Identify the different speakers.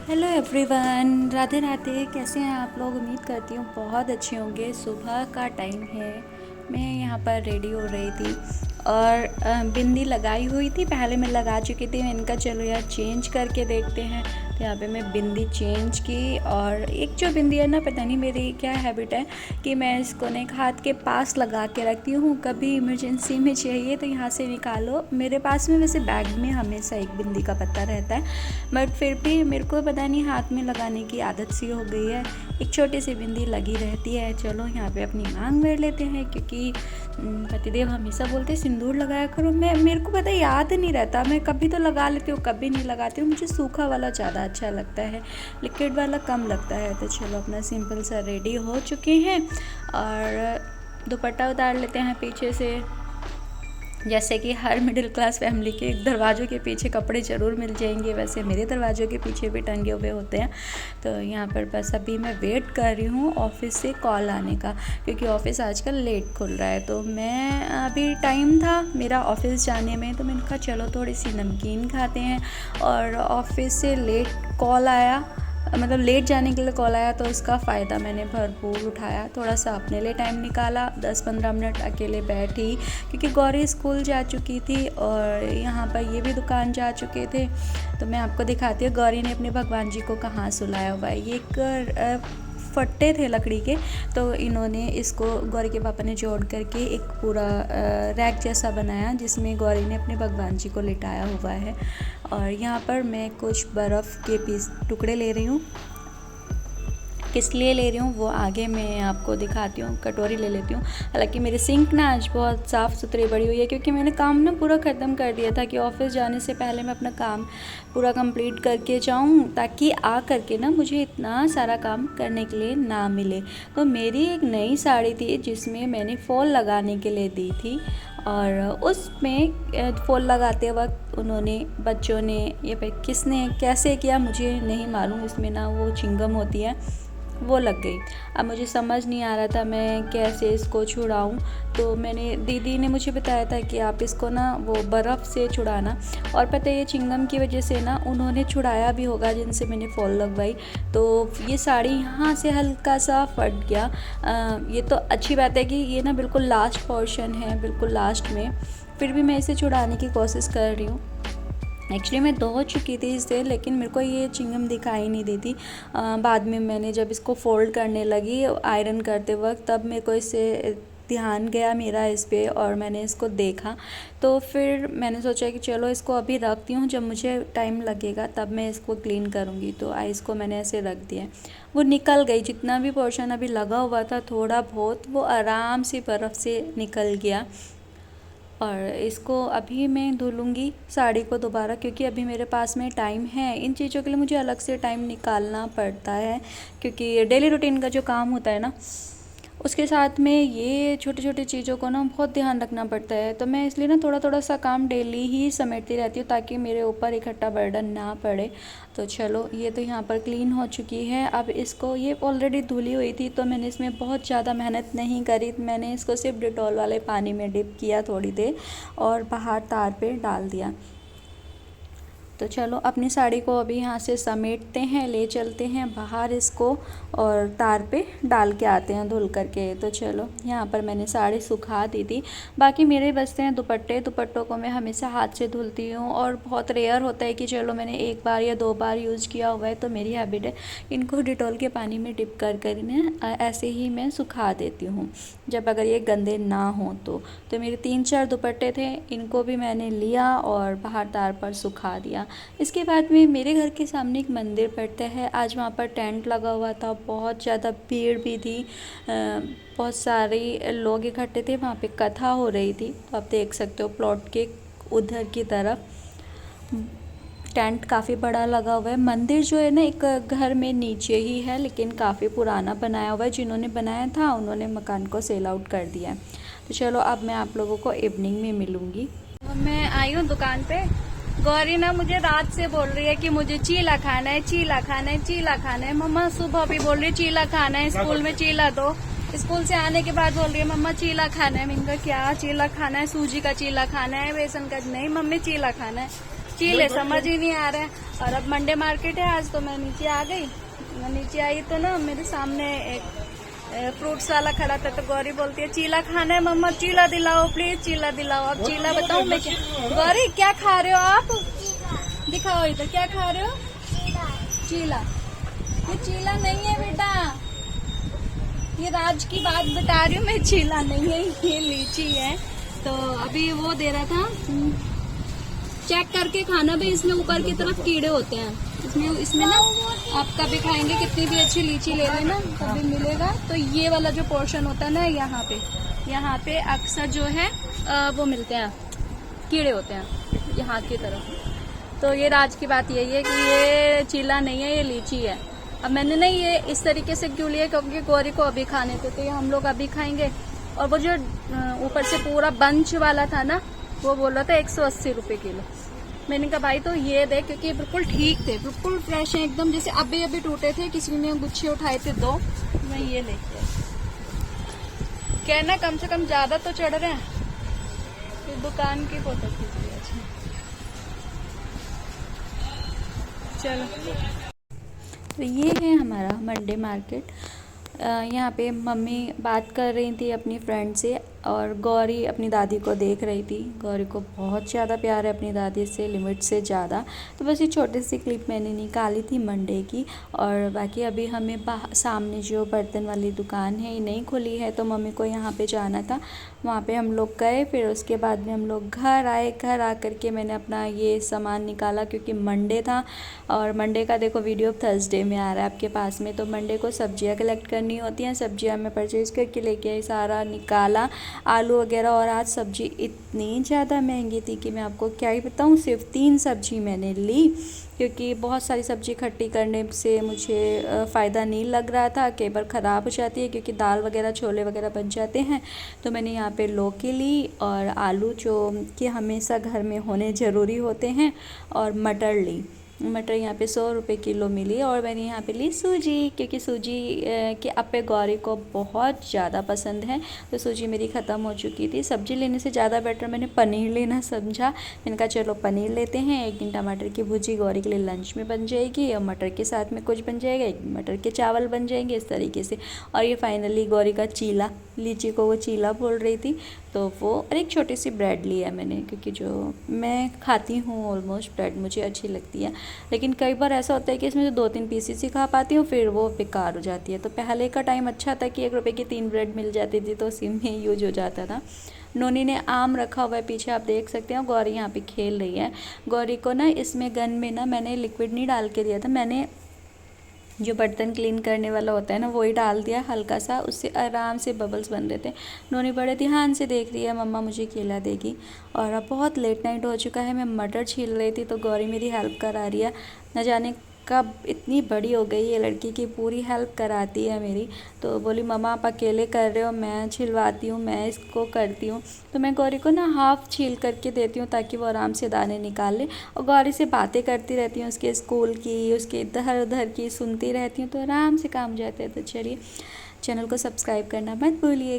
Speaker 1: Hello everyone, Radhe Radhe. कैसे हैं आप लोग? उम्मीद करती हूँ बहुत अच्छे होंगे। सुबह का टाइम है, मैं यहाँ पर रेडी हो रही थी और बिंदी लगाई हुई थी। पहले मैं लगा चुकी थी। मैंने कहा चलो यार चेंज करके देखते हैं। तो यहाँ पे मैं बिंदी चेंज की और एक जो बिंदी है ना, पता नहीं मेरी क्या हैबिट है कि मैं इसको ना एक हाथ के पास लगा के रखती हूँ। कभी इमरजेंसी में चाहिए तो यहाँ से निकालो। मेरे पास में वैसे बैग में हमेशा एक बिंदी का पत्ता रहता है, बट फिर भी मेरे को पता नहीं हाथ में लगाने की आदत सी हो गई है। एक छोटी सी बिंदी लगी रहती है। चलो यहाँ पे अपनी मांग भर लेते हैं, क्योंकि पतिदेव हमेशा बोलते सिंदूर लगाया करो। मेरे को पता याद नहीं रहता, मैं कभी तो लगा लेती हूँ कभी नहीं लगाती हूँ। मुझे सूखा वाला ज़्यादा अच्छा लगता है, लिक्विड वाला कम लगता है। तो चलो अपना सिंपल सा रेडी हो चुके हैं और दुपट्टा उतार लेते हैं पीछे से। जैसे कि हर मिडिल क्लास फैमिली के दरवाज़ों के पीछे कपड़े ज़रूर मिल जाएंगे, वैसे मेरे दरवाज़ों के पीछे भी टंगे हुए होते हैं। तो यहाँ पर बस अभी मैं वेट कर रही हूँ ऑफ़िस से कॉल आने का, क्योंकि ऑफ़िस आजकल लेट खुल रहा है। तो मैं अभी टाइम था मेरा ऑफ़िस जाने में, तो मैंने कहा चलो थोड़ी सी नमकीन खाते हैं। और ऑफ़िस से लेट कॉल आया, मतलब लेट जाने के लिए कॉल आया, तो इसका फ़ायदा मैंने भरपूर उठाया। थोड़ा सा अपने लिए टाइम निकाला, 10-15 मिनट अकेले बैठी, क्योंकि गौरी स्कूल जा चुकी थी और यहाँ पर ये भी दुकान जा चुके थे। तो मैं आपको दिखाती हूँ गौरी ने अपने भगवान जी को कहाँ सुलाया हुआ है। ये एक फट्टे थे लकड़ी के, तो इन्होंने इसको गौरी के पापा ने जोड़ करके एक पूरा रैक जैसा बनाया, जिसमें गौरी ने अपने भगवान जी को लिटाया हुआ है। और यहाँ पर मैं कुछ बर्फ़ के पीस टुकड़े ले रही हूँ। किस लिए ले रही हूँ वो आगे मैं आपको दिखाती हूँ। कटोरी ले लेती हूँ। हालांकि मेरी सिंक ना आज बहुत साफ़ सुथरी बड़ी हुई है, क्योंकि मैंने काम ना पूरा ख़त्म कर दिया था कि ऑफ़िस जाने से पहले मैं अपना काम पूरा कंप्लीट करके जाऊँ, ताकि आ करके ना मुझे इतना सारा काम करने के लिए ना मिले। तो मेरी एक नई साड़ी थी जिसमें मैंने फॉल लगाने के लिए दी थी, और उसमें फॉल लगाते वक्त उन्होंने, बच्चों ने, ये किसने कैसे किया मुझे नहीं मालूम, इसमें ना वो चिंगम होती है वो लग गई। अब मुझे समझ नहीं आ रहा था मैं कैसे इसको छुड़ाऊँ। तो मैंने, दीदी ने मुझे बताया था कि आप इसको ना वो बर्फ़ से छुड़ाना। और पता है ये चिंगम की वजह से ना उन्होंने छुड़ाया भी होगा जिनसे मैंने फॉल लगवाई। तो ये साड़ी यहाँ से हल्का सा फट गया। ये तो अच्छी बात है कि ये ना बिल्कुल लास्ट पोर्शन है, बिल्कुल लास्ट में, फिर भी मैं इसे छुड़ाने की कोशिश कर रही हूँ। एक्चुअली मैं धो चुकी थी इसे, लेकिन मेरे को ये चिंगम दिखाई नहीं दी थी। बाद में मैंने जब इसको फ़ोल्ड करने लगी आयरन करते वक्त, तब मेरे को इससे ध्यान गया मेरा इस पे, और मैंने इसको देखा। तो फिर मैंने सोचा कि चलो इसको अभी रखती हूँ, जब मुझे टाइम लगेगा तब मैं इसको क्लीन करूँगी। तो आइस को मैंने ऐसे रख दिया। वो निकल गई, जितना भी पोर्शन अभी लगा हुआ था थोड़ा बहुत, वो आराम से बर्फ़ से निकल गया। और इसको अभी मैं धुलूँगी साड़ी को दोबारा, क्योंकि अभी मेरे पास में टाइम है। इन चीज़ों के लिए मुझे अलग से टाइम निकालना पड़ता है, क्योंकि डेली रूटीन का जो काम होता है ना, उसके साथ में ये छोटी छोटी चीज़ों को ना बहुत ध्यान रखना पड़ता है। तो मैं इसलिए ना थोड़ा थोड़ा सा काम डेली ही समेटती रहती हूँ, ताकि मेरे ऊपर इकट्ठा बर्डन ना पड़े। तो चलो ये तो यहाँ पर क्लीन हो चुकी है। अब इसको, ये ऑलरेडी धुली हुई थी, तो मैंने इसमें बहुत ज़्यादा मेहनत नहीं करी। मैंने इसको सिर्फ डिटॉल वाले पानी में डिप किया थोड़ी देर, और बाहर तार पे डाल दिया। तो चलो अपनी साड़ी को अभी यहाँ से समेटते हैं, ले चलते हैं बाहर इसको, और तार पे डाल के आते हैं धुल करके। तो चलो यहाँ पर मैंने साड़ी सुखा दी थी। बाकी मेरे बचते हैं दुपट्टों को मैं हमेशा हाथ से धुलती हूँ, और बहुत रेयर होता है कि चलो मैंने एक बार या 2 बार यूज़ किया हुआ है, तो मेरी हैबिट है इनको डिटॉल के पानी में डिप कर ऐसे ही मैं सुखा देती हूँ, जब अगर ये गंदे ना हो तो मेरे 3-4 दुपट्टे थे, इनको भी मैंने लिया और बाहर तार पर सुखा दिया। इसके बाद में मेरे घर के सामने एक मंदिर पड़ता है। आज वहाँ पर टेंट लगा हुआ था, बहुत ज़्यादा भीड़ भी थी, बहुत सारे लोग इकट्ठे थे, वहाँ पे कथा हो रही थी। तो आप देख सकते हो प्लॉट के उधर की तरफ टेंट काफ़ी बड़ा लगा हुआ है। मंदिर जो है ना एक घर में नीचे ही है, लेकिन काफ़ी पुराना बनाया हुआ है। जिन्होंने बनाया था उन्होंने मकान को सेल आउट कर दिया है। तो चलो अब मैं आप लोगों को इवनिंग में मिलूँगी। मैं आई हूँ दुकान पे। गौरी ना मुझे रात से बोल रही है कि मुझे चीला खाना है, चीला खाना है, चीला खाना है। मम्मा सुबह भी बोल रही है चीला खाना है, स्कूल में चीला दो। स्कूल से आने के बाद बोल रही है मम्मा चीला खाना है। मैंने कहा क्या चीला खाना है? सूजी का चीला खाना है, बेसन का नहीं मम्मी चीला खाना है। चीले समझ ही नहीं आ रहे हैं। और अब मंडे मार्केट है आज, तो मैं नीचे आ गई। मैं नीचे आई तो ना मेरे सामने एक फ्रूट्स वाला खड़ा था, तो गौरी बोलती है चीला खाना है मम्मा, चीला दिलाओ प्लीज, चीला दिलाओ। अब चीला बताऊं मैं क्या? गौरी क्या खा रहे हो आप? दिखाओ इधर, क्या खा रहे हो? चीला। ये चीला नहीं है बेटा, ये राज की बात बता रही हूँ मैं, चीला नहीं है, ये लीची है। तो अभी वो दे रहा था, चेक करके खाना भाई, इसमें ऊपर की तरफ कीड़े होते हैं, इसमें ना आप कभी खाएंगे कितनी भी अच्छी लीची ले लेना कभी मिलेगा, तो ये वाला जो पोर्शन होता है ना यहाँ पे अक्सर जो है वो मिलते हैं, कीड़े होते हैं यहाँ की तरफ। तो ये राज की बात यही है कि ये चीला नहीं है, ये लीची है। अब मैंने ना ये इस तरीके से क्यों लिया, क्योंकि गौरी को अभी खाने थे, तो ये हम लोग अभी खाएंगे। और वो जो ऊपर से पूरा बंच वाला था ना, वो बोल रहा था 180 रुपये किलो। मैंने कहा भाई तो ये दे, क्योंकि बिल्कुल ठीक थे, बिल्कुल फ्रेश है एकदम, जैसे अभी अभी टूटे थे, किसी ने गुच्छे उठाए थे 2, मैं ये लेके आई। कहना कम से कम ज्यादा तो चढ़ रहे हैं। फिर दुकान की फोटो खींच लिया। चलो, तो ये है हमारा मंडे मार्केट। यहाँ पे मम्मी बात कर रही थी अपनी फ्रेंड से, और गौरी अपनी दादी को देख रही थी। गौरी को बहुत ज़्यादा प्यार है अपनी दादी से, लिमिट से ज़्यादा। तो बस ये छोटी सी क्लिप मैंने निकाली थी मंडे की। और बाकी अभी हमें सामने जो बर्तन वाली दुकान है ये नहीं खुली है, तो मम्मी को यहाँ पे जाना था, वहाँ पे हम लोग गए। फिर उसके बाद में हम लोग घर आए। घर आ कर के मैंने अपना ये सामान निकाला, क्योंकि मंडे था, और मंडे का देखो वीडियो थर्सडे में आ रहा है आपके पास में। तो मंडे को सब्जियाँ कलेक्ट करनी होती हैं, सब्जियाँ मैं परचेज़ करके लेके आई, सारा निकाला, आलू वगैरह। और आज सब्ज़ी इतनी ज़्यादा महंगी थी कि मैं आपको क्या ही बताऊँ। सिर्फ 3 सब्ज़ी मैंने ली, क्योंकि बहुत सारी सब्ज़ी इकट्ठी करने से मुझे फ़ायदा नहीं लग रहा था, कई बार ख़राब हो जाती है, क्योंकि दाल वगैरह छोले वगैरह बन जाते हैं। तो मैंने यहाँ पे लौकी ली, और आलू जो कि हमेशा घर में होने ज़रूरी होते हैं, और मटर ली। मटर यहाँ पे 100 रुपये किलो मिली। और मैंने यहाँ पे ली सूजी, क्योंकि सूजी के अप्पे गौरी को बहुत ज़्यादा पसंद है। तो सूजी मेरी ख़त्म हो चुकी थी। सब्ज़ी लेने से ज़्यादा बेटर मैंने पनीर लेना समझा। मैंने कहा चलो पनीर लेते हैं। 1 दिन टमाटर की भुजी गौरी के लिए लंच में बन जाएगी, और मटर के साथ में कुछ बन जाएगा, 1 मटर के चावल बन जाएंगे, इस तरीके से। और ये फाइनली गौरी का चीला, लीची को वो चीला बोल रही थी, तो वो। और एक छोटी सी ब्रेड ली है मैंने, क्योंकि जो मैं खाती हूँ ऑलमोस्ट ब्रेड मुझे अच्छी लगती है, लेकिन कई बार ऐसा होता है कि इसमें जो 2-3 पीसेस ही खा पाती हूँ, फिर वो बेकार हो जाती है। तो पहले का टाइम अच्छा था कि 1 रुपये की 3 ब्रेड मिल जाती थी, तो उसी में यूज हो जाता था। नोनी ने आम रखा हुआ है पीछे, आप देख सकते हैं। गौरी यहाँ पे खेल रही है। गौरी को ना इसमें गन में ना मैंने लिक्विड नहीं डाल के दिया था, मैंने जो बर्तन क्लीन करने वाला होता है ना वही डाल दिया हल्का सा, उससे आराम से बबल्स बन रहे थे। नोनी बड़े ध्यान से देख रही है, मम्मा मुझे केला देगी। और अब बहुत लेट नाइट हो चुका है, मैं मटर छील रही थी, तो गौरी मेरी हेल्प करा रही है। न जाने कब इतनी बड़ी हो गई ये लड़की की, पूरी हेल्प कराती है मेरी। तो बोली मम्मा आप अकेले कर रहे हो, मैं छिलवाती हूँ, मैं इसको करती हूँ। तो मैं गौरी को ना हाफ़ छील करके देती हूँ, ताकि वो आराम से दाने निकाल ले। और गौरी से बातें करती रहती हूँ, उसके स्कूल की, उसके इधर उधर की सुनती रहती हूँ, तो आराम से काम जाते हैं। तो चलिए, चैनल को सब्सक्राइब करना मत भूलिए।